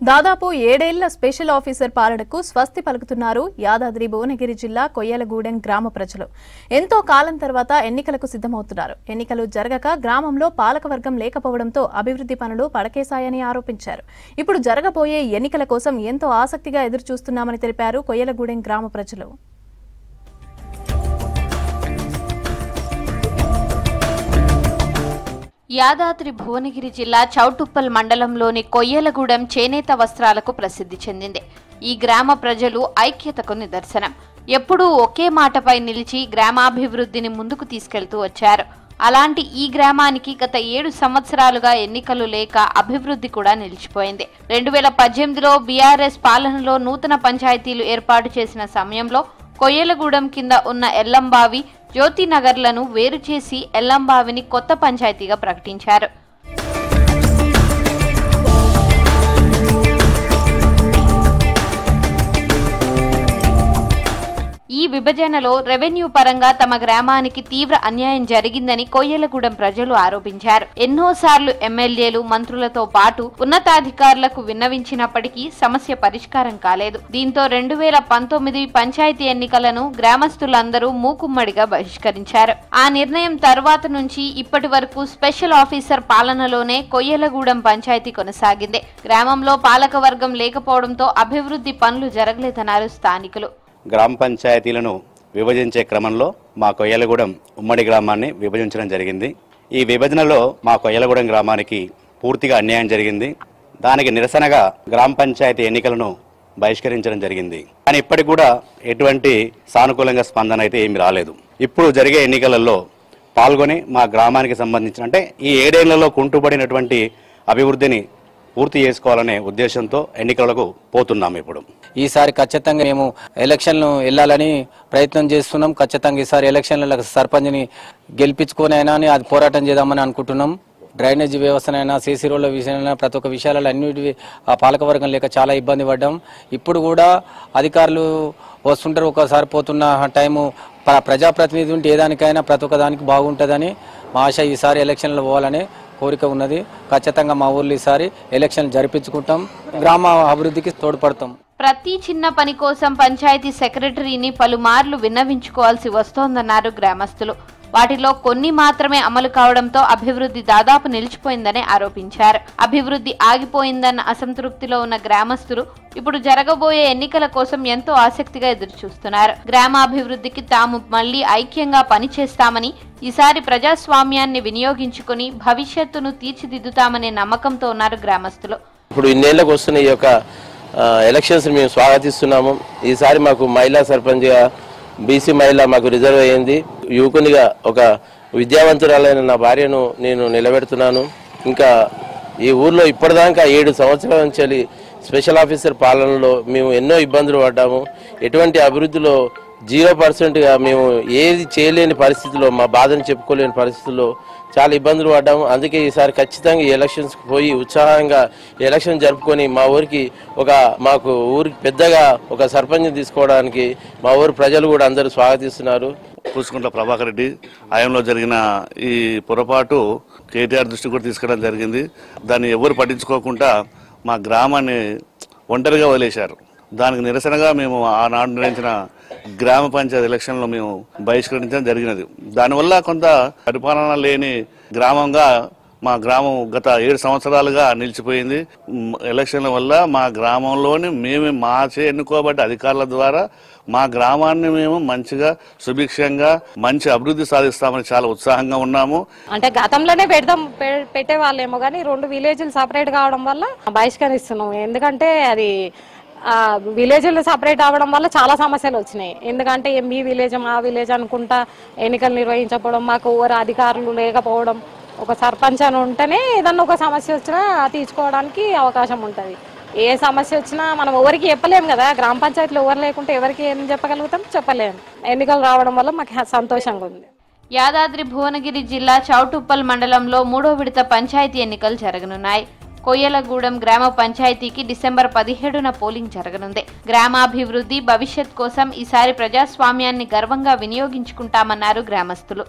దాదాపు 7 ఏళ్ల special officer పాలనకు స్వస్తి పలుకుతున్నారు యాదాద్రి భువనగిరి జిల్లా కొయ్యలగూడెం గ్రామ ప్రజలు. ఎంతో కాలం తర్వాత ఎన్నికలకు సిద్ధమవుతున్నారు. ఎన్నికలు జరగక గ్రామంలో పాలకవర్గం లేకపోవడంతో అభివృద్ధి పనులు పడకేశాయని ఆరోపించారు. ఇప్పుడు జరగబోయే ఎన్నికల కోసం ఎంతో ఆసక్తిగా ఎదురుచూస్తున్నామని తెలిపారు కొయ్యలగూడెం గ్రామ ప్రజలు. యాదాద్రి భువనగిరి జిల్లా చౌటుప్పల్ మండలంలోని కొయ్యలగూడెం చేనేత వస్త్రాలకు ప్రసిద్ధి చెందింది. ఈ గ్రామ ప్రజలు ఐక్యతకు నిదర్శనం. ఎప్పుడూ ఒకే మాటపై నిలిచి గ్రామాభివృద్ధిని ముందుకు తీసుకెళ్తూ వచ్చారు. అలాంటి ఈ గ్రామానికి గత 7 సంవత్సరాలుగా ఎన్నికలు లేక అభివృద్ధి కూడా నిలిచిపోయింది. 2018లో బీఆర్ఎస్ పాలనలో నూతన పంచాయతీలు ఏర్పాటు చేసిన సమయంలో కొయ్యలగూడెం కింద ఉన్న ఎల్లంబావి, జ్యోతినగర్లను వేరు చేసి ఎల్లంబావిని కొత్త పంచాయతీగా ప్రకటించారు. ఈ విభజనలో రెవెన్యూ పరంగా తమ గ్రామానికి తీవ్ర అన్యాయం జరిగిందని కొయ్యలగూడెం ప్రజలు ఆరోపించారు. ఎన్నోసార్లు ఎమ్మెల్యేలు, మంత్రులతో పాటు ఉన్నతాధికారులకు విన్నవించినప్పటికీ సమస్య పరిష్కారం కాలేదు. దీంతో 2019 పంచాయతీ ఎన్నికలను గ్రామస్తులందరూ మూకుమ్మడిగా బహిష్కరించారు. ఆ నిర్ణయం తర్వాత నుంచి ఇప్పటి వరకు స్పెషల్ ఆఫీసర్ పాలనలోనే కొయ్యలగూడెం పంచాయతీ కొనసాగింది. గ్రామంలో పాలకవర్గం లేకపోవడంతో అభివృద్ధి పనులు జరగలేదన్నారు స్థానికులు. గ్రామ పంచాయతీలను విభజించే క్రమంలో మా కొయ్యలగూడెం ఉమ్మడి గ్రామాన్ని విభజించడం జరిగింది. ఈ విభజనలో మా కొయ్యలగూడెం గ్రామానికి పూర్తిగా అన్యాయం జరిగింది. దానికి నిరసనగా గ్రామ పంచాయతీ ఎన్నికలను బహిష్కరించడం జరిగింది. కానీ ఇప్పటికి కూడా ఎటువంటి సానుకూలంగా స్పందన అయితే ఏమి రాలేదు. ఇప్పుడు జరిగే ఎన్నికలలో పాల్గొని మా గ్రామానికి సంబంధించిన అంటే ఈ 7 ఏళ్లలో కుంటుపడినటువంటి అభివృద్ధిని పూర్తి చేసుకోవాలనే ఉద్దేశంతో ఎన్నికలకు పోతున్నాం. ఇప్పుడు ఈసారి ఖచ్చితంగా మేము ఎలక్షన్లు వెళ్ళాలని ప్రయత్నం చేస్తున్నాం. ఖచ్చితంగా ఈసారి ఎలక్షన్ల సర్పంచ్ని గెలిపించుకొని అయినా అది పోరాటం చేద్దామని అనుకుంటున్నాం. డ్రైనేజీ వ్యవస్థనైనా, సీసీ రోడ్ల విషయంలో ప్రతి ఒక్క విషయాలలో అన్నిటి పాలకవర్గం లేక చాలా ఇబ్బంది పడ్డాం. ఇప్పుడు కూడా అధికారులు వస్తుంటారు, ఒకసారి పోతున్న టైము ప్రజాప్రతినిధి ఉంటే ఏదానికైనా ప్రతి ఒక్క దానికి బాగుంటుందని మా ఆశ. ఈసారి ఎలక్షన్లు పోవాలని కోరిక ఉన్నది. ఖచ్చితంగా మా ఊర్లో ఈసారి ఎలక్షన్ జరిపించుకుంటాం, గ్రామ అభివృద్ధికి తోడ్పడతాం. ప్రతి చిన్న పని కోసం పంచాయతీ సెక్రటరీని పలుమార్లు విన్నవించుకోవాల్సి వస్తోందన్నారు గ్రామస్తులు. వాటిలో కొన్ని మాత్రమే అమలు కావడంతో అభివృద్ధి దాదాపు నిలిచిపోయిందని ఆరోపించారు. అభివృద్ధి ఆగిపోయిందన్న అసంతృప్తిలో ఉన్న గ్రామస్తులు ఇప్పుడు జరగబోయే ఎన్నికల కోసం ఎంతో ఆసక్తిగా ఎదురుచూస్తున్నారు. గ్రామాభివృద్ధికి తాము మళ్లీ ఐక్యంగా పనిచేస్తామని, ఈసారి ప్రజాస్వామ్యాన్ని వినియోగించుకుని భవిష్యత్తును తీర్చిదిద్దుతామనే నమ్మకంతో ఉన్నారు గ్రామస్తులు. ఇప్పుడు ఇన్నేళ్లకు వస్తున్న ఈ యొక్క ఎలక్షన్స్ మేము స్వాగతిస్తున్నాము. ఈసారి మాకు మహిళా సర్పంచ్గా బీసీ మహిళ మాకు రిజర్వ్ అయ్యింది. యువకునిగా ఒక విద్యావంతురాలైన నా భార్యను నేను నిలబెడుతున్నాను. ఇంకా ఈ ఊర్లో ఇప్పటిదాకా 7 సంవత్సరాల నుంచి స్పెషల్ ఆఫీసర్ పాలనలో మేము ఎన్నో ఇబ్బందులు పడ్డాము. ఎటువంటి అభివృద్ధిలో 0%గా మేము ఏది చేయలేని పరిస్థితిలో, మా బాధను చెప్పుకోలేని పరిస్థితుల్లో చాలా ఇబ్బందులు పడ్డాము. అందుకే ఈసారి ఖచ్చితంగా ఈ ఎలక్షన్స్కి పోయి ఉత్సాహంగా ఎలక్షన్ జరుపుకొని మా ఊరికి మాకు ఊరికి పెద్దగా ఒక సర్పంచ్ తీసుకోవడానికి మా ఊరు ప్రజలు కూడా అందరూ స్వాగతిస్తున్నారు. పూసుకుంట్ల ప్రభాకర్ రెడ్డి హయాంలో జరిగిన ఈ పొరపాటు కేటీఆర్ దృష్టి కూడా తీసుకెళ్ళడం జరిగింది. దాన్ని ఎవరు పట్టించుకోకుండా మా గ్రామాన్ని ఒంటరిగా వదిలేశారు. దానికి నిరసనగా మేము ఆనాడు నిర్వహించిన గ్రామ పంచాయతీ ఎలక్షన్లో మేము బహిష్కరించడం జరిగినది. దానివల్ల కొంత పరిపాలన లేని గ్రామంగా మా గ్రామం గత 7 సంవత్సరాలుగా నిలిచిపోయింది. ఎలక్షన్ల వల్ల మా గ్రామంలోని మేము ఎన్నుకోబడ్డ అధికారుల ద్వారా మా గ్రామాన్ని మేము మంచిగా సుభిక్షంగా మంచి అభివృద్ధి సాధిస్తామని చాలా ఉత్సాహంగా ఉన్నాము. అంటే గతంలోనే పెట్టేవాళ్ళేమో కానీ 2 విలేజ్లు సపరేట్ కావడం వల్ల బహిష్కరిస్తున్నాం. ఎందుకంటే అది విలేజ్లు సపరేట్ అవ్వడం వల్ల చాలా సమస్యలు వచ్చినాయి. ఎందుకంటే మీ విలేజ్ మా విలేజ్ అనుకుంటా ఎన్నికలు నిర్వహించకపోవడం, మాకు ఎవరు అధికారులు లేకపోవడం, ఒక సర్పంచ్ అని ఉంటేనే ఏదన్నా ఒక సమస్య వచ్చినా తీర్చుకోవడానికి అవకాశం ఉంటుంది. ఏ సమస్య వచ్చినా మనం ఎవరికి చెప్పలేము కదా. గ్రామ పంచాయతీలో ఎవరు లేకుంటే ఎవరికి ఏం చెప్పగలుగుతాం, చెప్పలేము. ఎన్నికలు రావడం వల్ల మాకు సంతోషంగా ఉంది. యాదాద్రి భువనగిరి జిల్లా చౌటుప్పల్ మండలంలో 3వ విడత పంచాయతీ ఎన్నికలు జరగనున్నాయి. కొయ్యలగూడెం గ్రామ పంచాయతీకి డిసెంబర్ 17న పోలింగ్ జరగనుంది. గ్రామాభివృద్ధి, భవిష్యత్ కోసం ఈసారి ప్రజాస్వామ్యాన్ని గర్వంగా వినియోగించుకుంటామన్నారు గ్రామస్తులు.